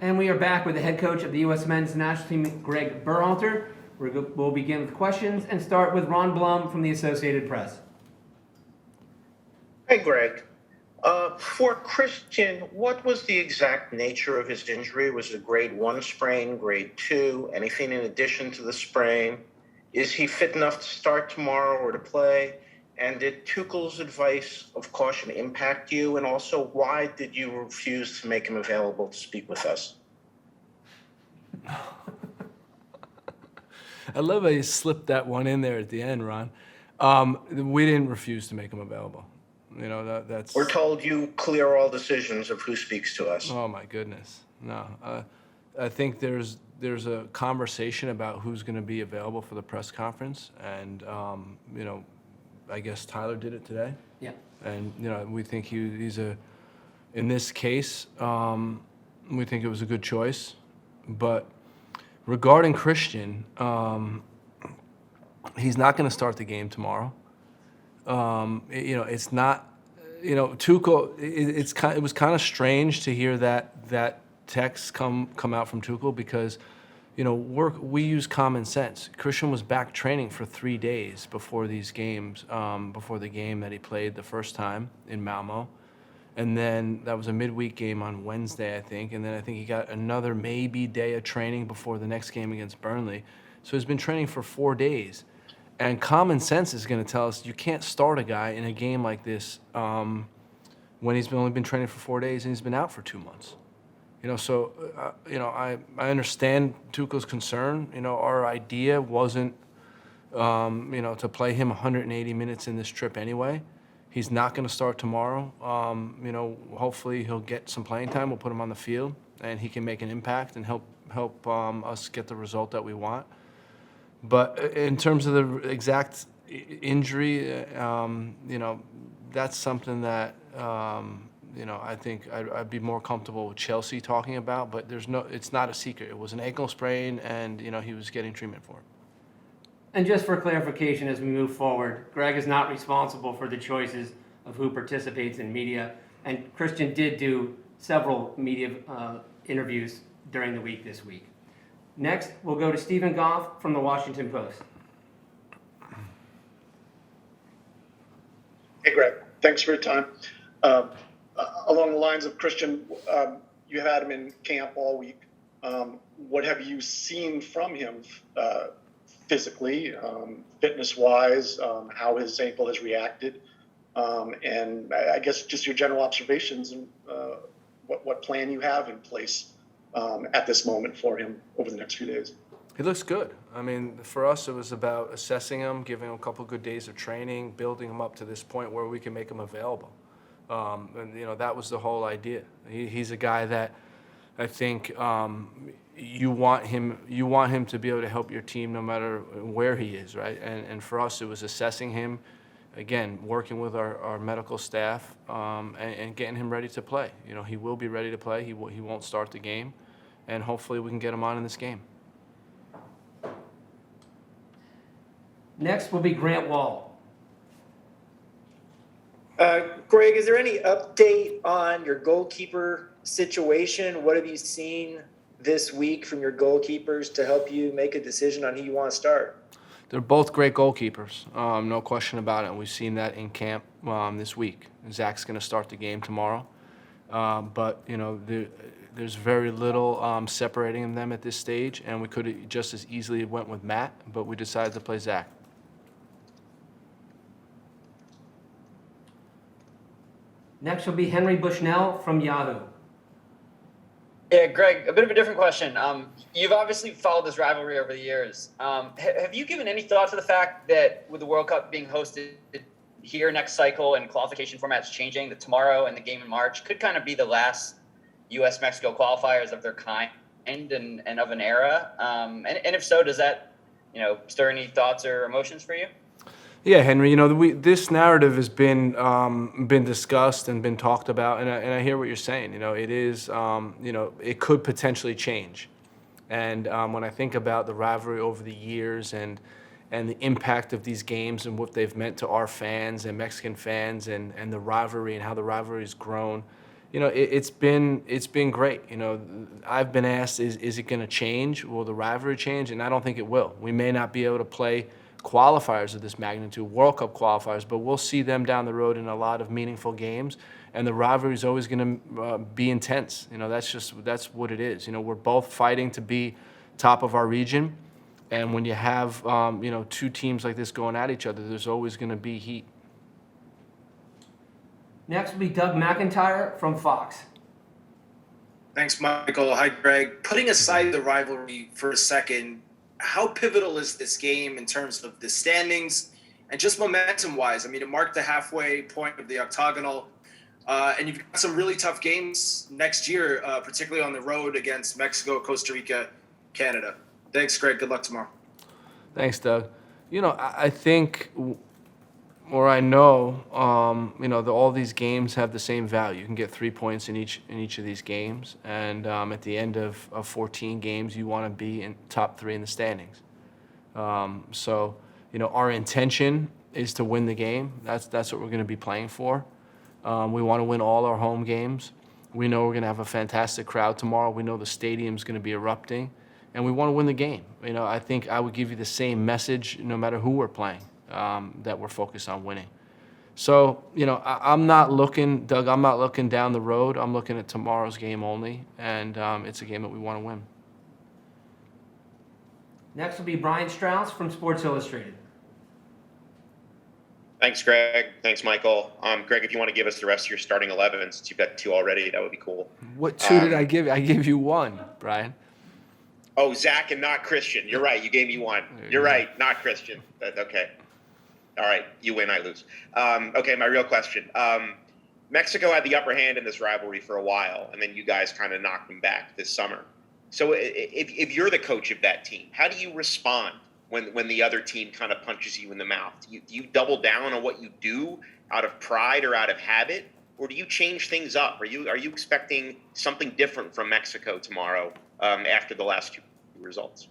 And we are back with the head coach of the U.S. men's national team, Gregg Berhalter. We'll begin with questions and start with Ron Blum from the Associated Press. Hey, Gregg. For Christian, what was the exact nature of his injury? Was it a grade 1 sprain, grade 2, anything in addition to the sprain? Is he fit enough to start tomorrow or to play? And did Tuchel's advice of caution impact you? And also, why did you refuse to make him available to speak with us? I love how you slipped that one in there at the end, Ron. We didn't refuse to make him available. You know, that's... We're told you clear all decisions of who speaks to us. Oh, my goodness. No. I think there's a conversation about who's going to be available for the press conference. And, you know, I guess Tyler did it today. Yeah. And, you know, we think he's in this case, we think it was a good choice. But regarding Christian, he's not going to start the game tomorrow. You know, it's not, you know, Tuchel, it was kind of strange to hear that text come out from Tuchel because, you know, we use common sense. Christian was back training for 3 days before these games, before the game that he played the first time in Malmo. And then that was a midweek game on Wednesday, I think. And then I think he got another maybe day of training before the next game against Burnley. So he's been training for 4 days. And common sense is going to tell us you can't start a guy in a game like this when he's only been training for 4 days and he's been out for 2 months. You know, so, you know, I understand Tuchel's concern. You know, our idea wasn't, you know, to play him 180 minutes in this trip anyway. He's not going to start tomorrow. You know, hopefully he'll get some playing time. We'll put him on the field, and he can make an impact and help us get the result that we want. But in terms of the exact injury, you know, that's something that, you know, I think I'd be more comfortable with Chelsea talking about. But it's not a secret. It was an ankle sprain, and, you know, he was getting treatment for it. And just for clarification as we move forward, Gregg is not responsible for the choices of who participates in media. And Christian did do several media interviews during the week this week. Next, we'll go to Stephen Goff from the Washington Post. Hey, Gregg. Thanks for your time. Along the lines of Christian, you had him in camp all week. What have you seen from him physically, fitness-wise, how his ankle has reacted, and I guess just your general observations and what plan you have in place at this moment for him over the next few days. He looks good. I mean, for us, it was about assessing him, giving him a couple good days of training, building him up to this point where we can make him available. And, you know, that was the whole idea. He's a guy that I think you want him to be able to help your team no matter where he is, right? And for us, it was assessing him, again, working with our medical staff and getting him ready to play. You know, he will be ready to play. He won't start the game, and hopefully we can get him on in this game. Next will be Grant Wall. Gregg, is there any update on your goalkeeper situation? What have you seen this week from your goalkeepers to help you make a decision on who you want to start? They're both great goalkeepers, no question about it. And we've seen that in camp this week. Zach's going to start the game tomorrow. But, you know, there's very little separating them at this stage, and we could have just as easily went with Matt, but we decided to play Zach. Next will be Henry Bushnell from Yahoo. Yeah, Gregg, a bit of a different question. You've obviously followed this rivalry over the years. Have you given any thought to the fact that with the World Cup being hosted here next cycle and qualification formats changing, that tomorrow and the game in March could kind of be the last U.S.-Mexico qualifiers of their kind and of an era? And if so, does that, you know, stir any thoughts or emotions for you? Yeah, Henry, you know, this narrative has been discussed and been talked about, and I hear what you're saying. You know, it is, you know, it could potentially change. And when I think about the rivalry over the years and the impact of these games and what they've meant to our fans and Mexican fans and the rivalry and how the rivalry has grown, it's been great. I've been asked, is it going to change? Will the rivalry change? And I don't think it will. We may not be able to play qualifiers of this magnitude, World Cup qualifiers, but we'll see them down the road in a lot of meaningful games. And the rivalry is always going to be intense. That's what it is. We're both fighting to be top of our region. And when you have, two teams like this going at each other, there's always going to be heat. Next will be Doug McIntyre from Fox. Thanks, Michael. Hi, Greg. Putting aside the rivalry for a second, how pivotal is this game in terms of the standings and just momentum-wise? I mean, it marked the halfway point of the octagonal, and you've got some really tough games next year, particularly on the road against Mexico, Costa Rica, Canada. Thanks, Greg. Good luck tomorrow. Thanks, Doug. I think, or I know, all these games have the same value. You can get 3 points in each of these games, and at the end of 14 games, you want to be in top 3 in the standings. So, our intention is to win the game. That's what we're going to be playing for. We want to win all our home games. We know we're going to have a fantastic crowd tomorrow. We know the stadium's going to be erupting, and we want to win the game. I think I would give you the same message no matter who we're playing. That we're focused on winning. So, I'm not looking, Doug, down the road. I'm looking at tomorrow's game only, and it's a game that we want to win. Next will be Brian Strauss from Sports Illustrated. Thanks, Greg. Thanks, Michael. Greg, if you want to give us the rest of your starting 11, since you've got 2 already, that would be cool. What 2 did I give you? I gave you 1, Brian. Oh, Zach and not Christian. You're right. You gave me 1. You're right. Not Christian. Okay. All right, you win, I lose. Okay, my real question. Mexico had the upper hand in this rivalry for a while, and then you guys kind of knocked them back this summer. So if you're the coach of that team, how do you respond when the other team kind of punches you in the mouth? Do you double down on what you do out of pride or out of habit, or do you change things up? Are you expecting something different from Mexico tomorrow after the last 2 results?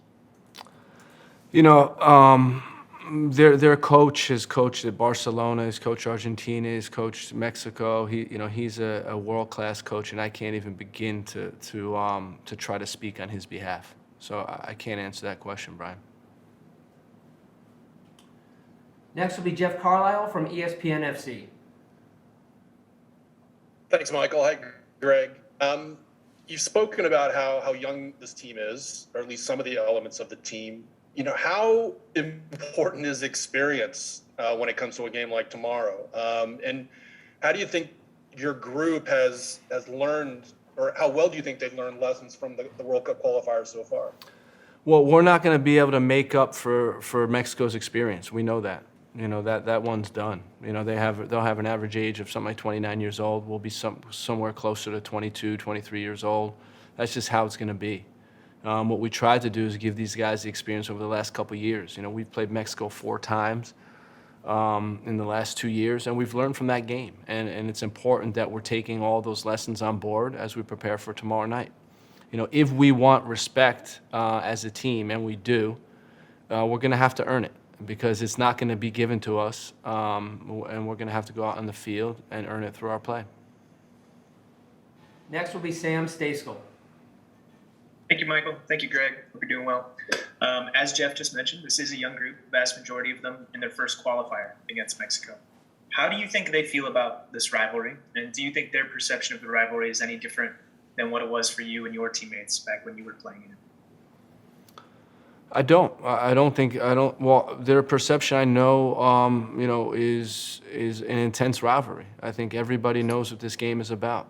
Their coach has coached at Barcelona, has coached Argentina, has coached Mexico. He's a world-class coach, and I can't even begin to try to speak on his behalf. So I can't answer that question, Brian. Next will be Jeff Carlisle from ESPN FC. Thanks, Michael. Hi, Greg. You've spoken about how young this team is, or at least some of the elements of the team. How important is experience when it comes to a game like tomorrow? And how do you think your group has learned, or how well do you think they've learned lessons from the World Cup qualifiers so far? Well, we're not going to be able to make up for Mexico's experience. We know that. That one's done. They'll have an average age of something like 29 years old. We'll be somewhere closer to 22, 23 years old. That's just how it's going to be. What we tried to do is give these guys the experience over the last couple of years. We've played Mexico 4 times in the last 2 years, and we've learned from that game. And it's important that we're taking all those lessons on board as we prepare for tomorrow night. If we want respect as a team, and we do, we're going to have to earn it, because it's not going to be given to us, and we're going to have to go out on the field and earn it through our play. Next will be Sam Stejskal. Thank you, Michael. Thank you, Greg. Hope you're doing well. As Jeff just mentioned, this is a young group, vast majority of them in their first qualifier against Mexico. How do you think they feel about this rivalry? And do you think their perception of the rivalry is any different than what it was for you and your teammates back when you were playing in it? I don't. Well, their perception, I know, is an intense rivalry. I think everybody knows what this game is about.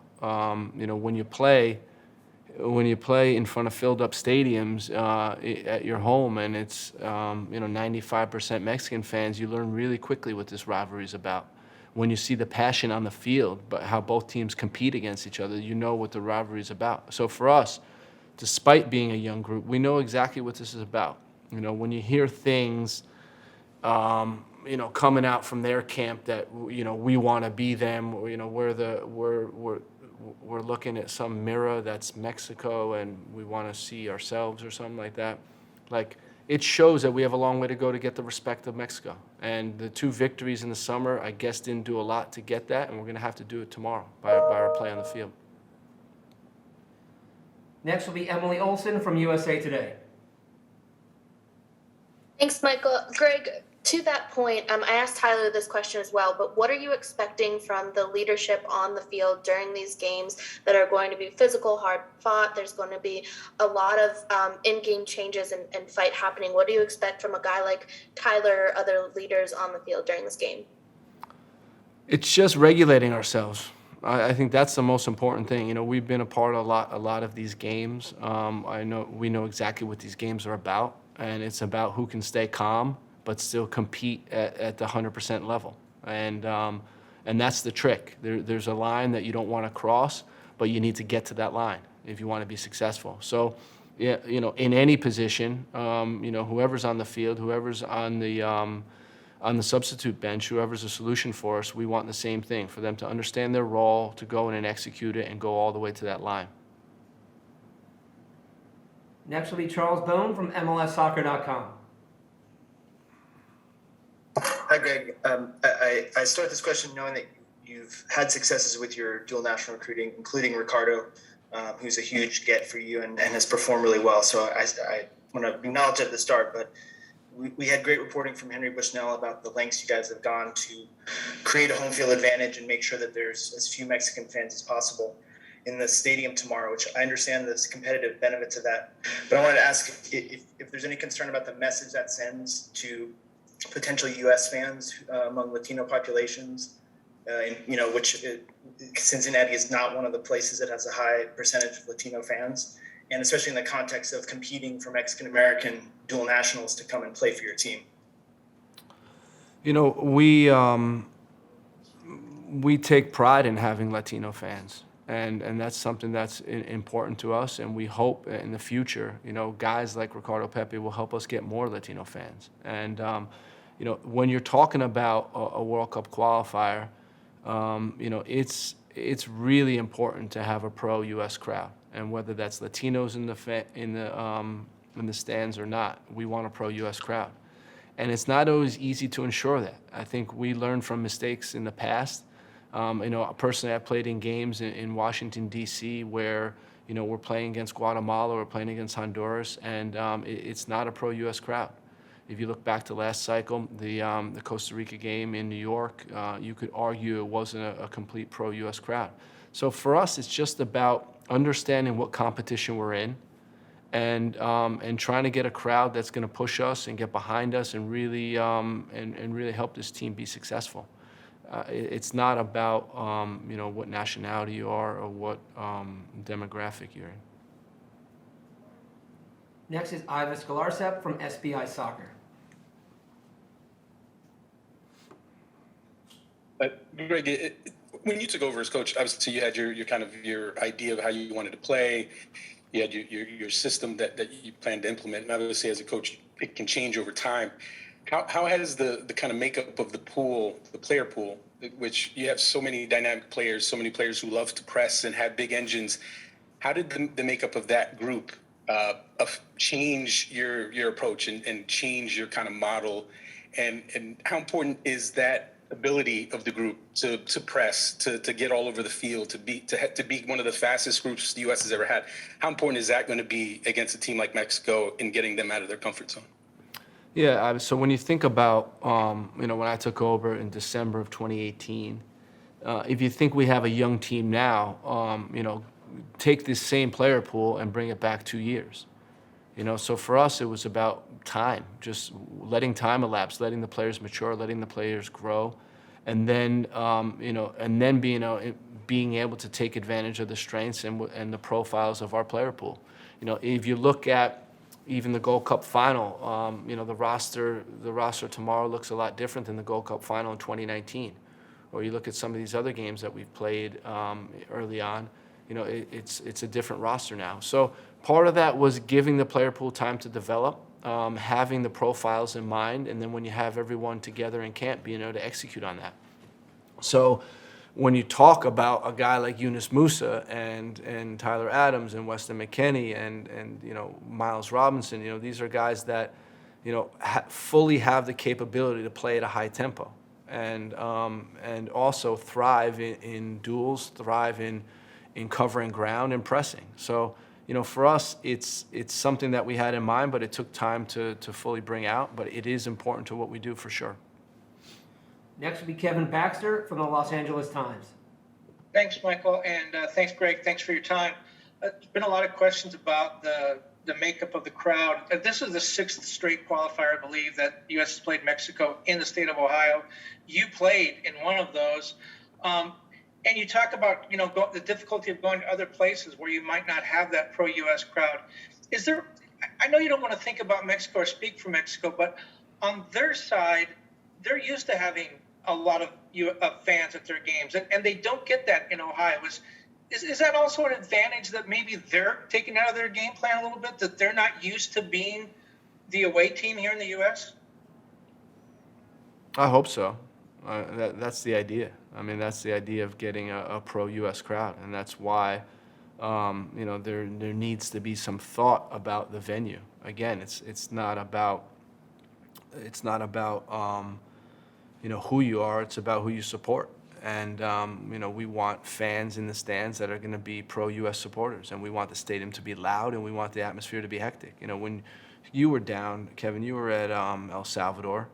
When you play in front of filled-up stadiums at your home, and it's 95% Mexican fans, you learn really quickly what this rivalry is about. When you see the passion on the field, but how both teams compete against each other, you know what the rivalry is about. So for us, despite being a young group, we know exactly what this is about. When you hear things, coming out from their camp that we want to be them, we're looking at some mirror that's Mexico and we want to see ourselves or something like that. Like, it shows that we have a long way to go to get the respect of Mexico. And the 2 victories in the summer, I guess, didn't do a lot to get that, and we're going to have to do it tomorrow by our play on the field. Next will be Emily Olson from USA Today. Thanks, Michael. Greg, to that point, I asked Tyler this question as well, but what are you expecting from the leadership on the field during these games that are going to be physical, hard fought? There's going to be a lot of in-game changes and fight happening. What do you expect from a guy like Tyler or other leaders on the field during this game? It's just regulating ourselves. I think that's the most important thing. You know, we've been a part of a lot of these games. We know exactly what these games are about, and it's about who can stay calm but still compete at the 100% level. And that's the trick. There's a line that you don't want to cross, but you need to get to that line if you want to be successful. So, yeah, you know, in any position, you know, whoever's on the field, whoever's on the substitute bench, whoever's a solution for us, we want the same thing, for them to understand their role, to go in and execute it, and go all the way to that line. Next will be Charles Bone from MLSsoccer.com. Hi, Greg. I start this question knowing that you've had successes with your dual national recruiting, including Ricardo, who's a huge get for you and has performed really well. So I want to acknowledge at the start, but we had great reporting from Henry Bushnell about the lengths you guys have gone to create a home field advantage and make sure that there's as few Mexican fans as possible in the stadium tomorrow, which I understand the competitive benefits of that. But I wanted to ask if there's any concern about the message that sends to potential U.S. fans among Latino populations, which Cincinnati is not one of the places that has a high percentage of Latino fans, and especially in the context of competing for Mexican-American dual nationals to come and play for your team. You know, we take pride in having Latino fans, and that's something that's important to us, and we hope in the future, you know, guys like Ricardo Pepi will help us get more Latino fans. And, you know, when you're talking about a World Cup qualifier, you know, it's really important to have a pro-U.S. crowd, and whether that's Latinos in the stands or not, we want a pro-U.S. crowd. And it's not always easy to ensure that. I think we learned from mistakes in the past. You know, personally, I played in games in Washington, D.C., where, you know, we're playing against Guatemala, we're playing against Honduras, and it's not a pro-U.S. crowd. If you look back to last cycle, the Costa Rica game in New York, you could argue it wasn't a complete pro-U.S. crowd. So for us, it's just about understanding what competition we're in, and trying to get a crowd that's going to push us and get behind us and really really help this team be successful. It's not about you know, what nationality you are or what demographic you're in. Next is Iva Skolarsep from SBI Soccer. Greg, when you took over as coach, obviously you had your idea of how you wanted to play. You had your system that you planned to implement, and obviously as a coach, it can change over time. How has the kind of makeup of the pool, the player pool, which you have so many dynamic players, so many players who love to press and have big engines, how did the makeup of that group change your approach and change your kind of model, and how important is that ability of the group to press, to get all over the field, to be one of the fastest groups the U.S. has ever had? How important is that going to be against a team like Mexico in getting them out of their comfort zone? Yeah, so when you think about, you know, when I took over in December of 2018, if you think we have a young team now, you know, take this same player pool and bring it back 2 years. You know, so for us, it was about time, just letting time elapse, letting the players mature, letting the players grow, and then, you know, and then being able to take advantage of the strengths and the profiles of our player pool. You know, if you look at even the Gold Cup final, you know, the roster tomorrow looks a lot different than the Gold Cup final in 2019. Or you look at some of these other games that we've played early on, you know, it's a different roster now. So part of that was giving the player pool time to develop, having the profiles in mind, and then when you have everyone together in camp, being able to execute on that. So when you talk about a guy like Yunus Musa and Tyler Adams and Weston McKennie and you know, Miles Robinson, you know, these are guys that, you know, fully have the capability to play at a high tempo and also thrive in duels, thrive in covering ground and pressing. So, for us, it's something that we had in mind, but it took time to fully bring out. But it is important to what we do for sure. Next will be Kevin Baxter from the Los Angeles Times. Thanks, Michael, and thanks, Greg. Thanks for your time. There's been a lot of questions about the makeup of the crowd. This is the 6th straight qualifier, I believe, that the U.S. has played Mexico in the state of Ohio. You played in one of those. And you talk about, the difficulty of going to other places where you might not have that pro-U.S. crowd. I know you don't want to think about Mexico or speak for Mexico, but on their side, they're used to having a lot of fans at their games, and they don't get that in Ohio. Is that also an advantage that maybe they're taking out of their game plan a little bit, that they're not used to being the away team here in the U.S.? I hope so. That's the idea. I mean, that's the idea of getting a pro-U.S. crowd, and that's why, there needs to be some thought about the venue. Again, it's not about who you are. It's about who you support. And we want fans in the stands that are going to be pro-U.S. supporters, and we want the stadium to be loud, and we want the atmosphere to be hectic. When you were down, Kevin, you were at El Salvador.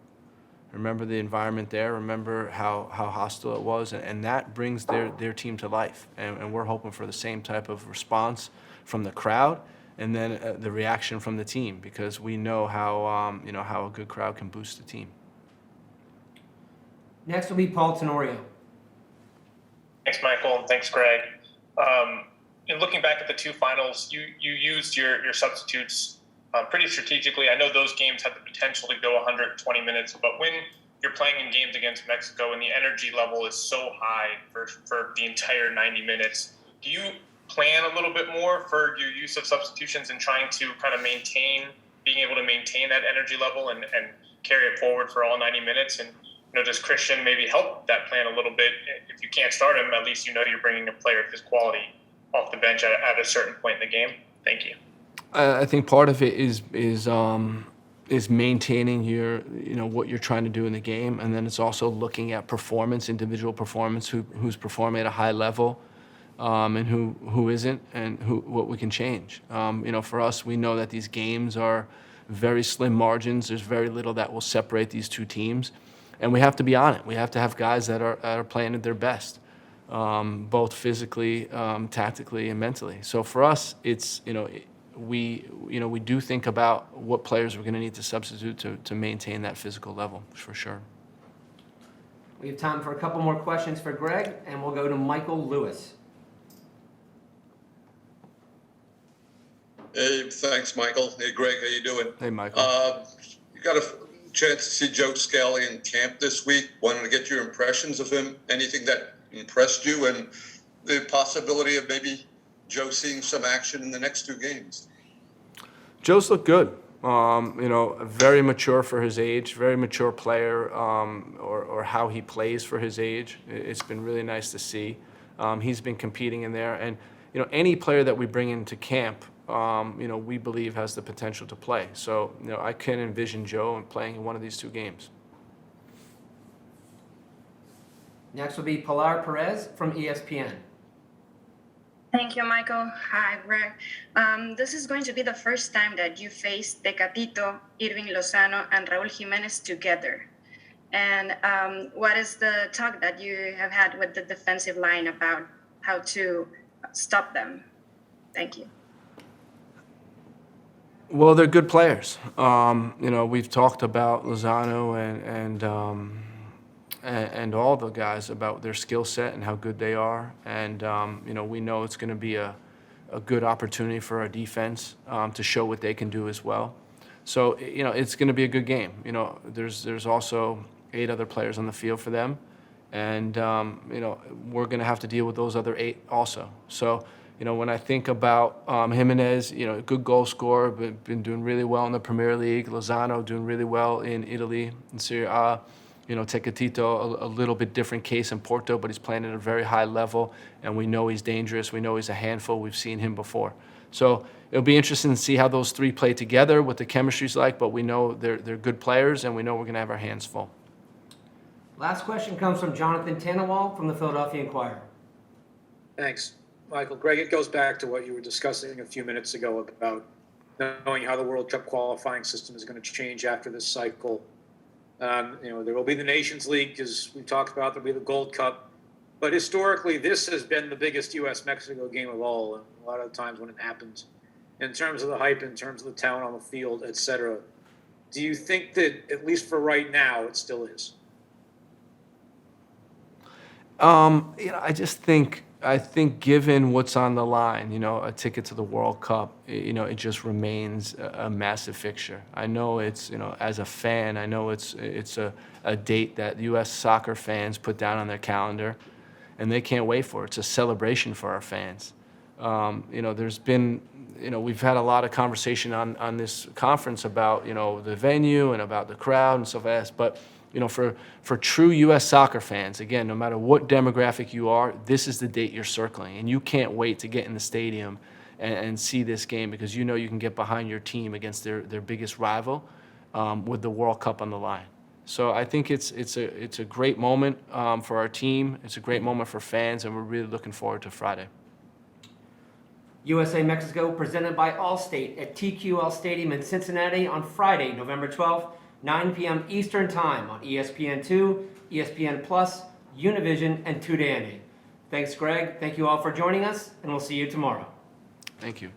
Remember the environment there. Remember how hostile it was, and that brings their team to life. And we're hoping for the same type of response from the crowd, and then the reaction from the team, because we know how a good crowd can boost the team. Next will be Paul Tenorio. Thanks, Michael, and thanks, Greg. In looking back at the two finals, you used your substitutes pretty strategically. I know those games had the potential to go 120 minutes, but when you're playing in games against Mexico and the energy level is so high for the entire 90 minutes, do you plan a little bit more for your use of substitutions and trying to kind of being able to maintain that energy level and carry it forward for all 90 minutes? And does Christian maybe help that plan a little bit? If you can't start him, at least you're bringing a player of his quality off the bench at a certain point in the game. Thank you. I think part of it is maintaining your what you're trying to do in the game, and then it's also looking at performance, individual performance, who's performing at a high level, and who isn't, and what we can change. For us, we know that these games are very slim margins. There's very little that will separate these two teams. And we have to be on it. We have to have guys that are playing at their best, both physically, tactically, and mentally. So for us, it's we do think about what players we're going to need to substitute to maintain that physical level for sure. We have time for a couple more questions for Greg, and we'll go to Michael Lewis. Hey, thanks, Michael. Hey, Greg, how you doing? Hey, Michael. You got a chance to see Joe Scally in camp this week. Wanted to get your impressions of him. Anything that impressed you, and the possibility of maybe Joe seeing some action in the next two games. Joe's looked good. Very mature for his age, very mature player, or how he plays for his age. It's been really nice to see. He's been competing in there, and any player that we bring into camp, we believe has the potential to play. So, I can envision Joe playing in one of these two games. Next will be Pilar Perez from ESPN. Thank you, Michael. Hi, Greg. This is going to be the first time that you face Tecatito, Irving Lozano, and Raúl Jiménez together. And what is the talk that you have had with the defensive line about how to stop them? Thank you. Well, they're good players. We've talked about Lozano and all the guys about their skill set and how good they are. And, we know it's going to be a good opportunity for our defense to show what they can do as well. So, it's going to be a good game. There's also 8 other players on the field for them. And, we're going to have to deal with those other 8 also. So, when I think about Jimenez, good goal scorer, been doing really well in the Premier League. Lozano doing really well in Italy, in Serie A. Tecatito, a little bit different case in Porto, but he's playing at a very high level, and we know he's dangerous. We know he's a handful. We've seen him before. So it'll be interesting to see how those 3 play together, what the chemistry's like, but we know they're good players, and we know we're going to have our hands full. Last question comes from Jonathan Tannenwald from the Philadelphia Inquirer. Thanks. Michael, Greg, it goes back to what you were discussing a few minutes ago about knowing how the World Cup qualifying system is going to change after this cycle. There will be the Nations League, as we talked about. There'll be the Gold Cup, but historically, this has been the biggest U.S.-Mexico game of all. And a lot of times when it happens, in terms of the hype, in terms of the talent on the field, etc. Do you think that, at least for right now, it still is? I think given what's on the line, a ticket to the World Cup, it just remains a massive fixture. I know it's, as a fan, I know it's a date that U.S. soccer fans put down on their calendar, and they can't wait for it. It's a celebration for our fans. There's been, we've had a lot of conversation on this conference about, the venue and about the crowd and stuff like that, but for true U.S. soccer fans, again, no matter what demographic you are, this is the date you're circling, and you can't wait to get in the stadium and see this game because you can get behind your team against their biggest rival with the World Cup on the line. So I think it's a great moment for our team. It's a great moment for fans, and we're really looking forward to Friday. USA-Mexico presented by Allstate at TQL Stadium in Cincinnati on Friday, November 12th. 9 p.m. Eastern Time on ESPN2, ESPN Plus, Univision, and TUDN. Thanks, Greg. Thank you all for joining us, and we'll see you tomorrow. Thank you.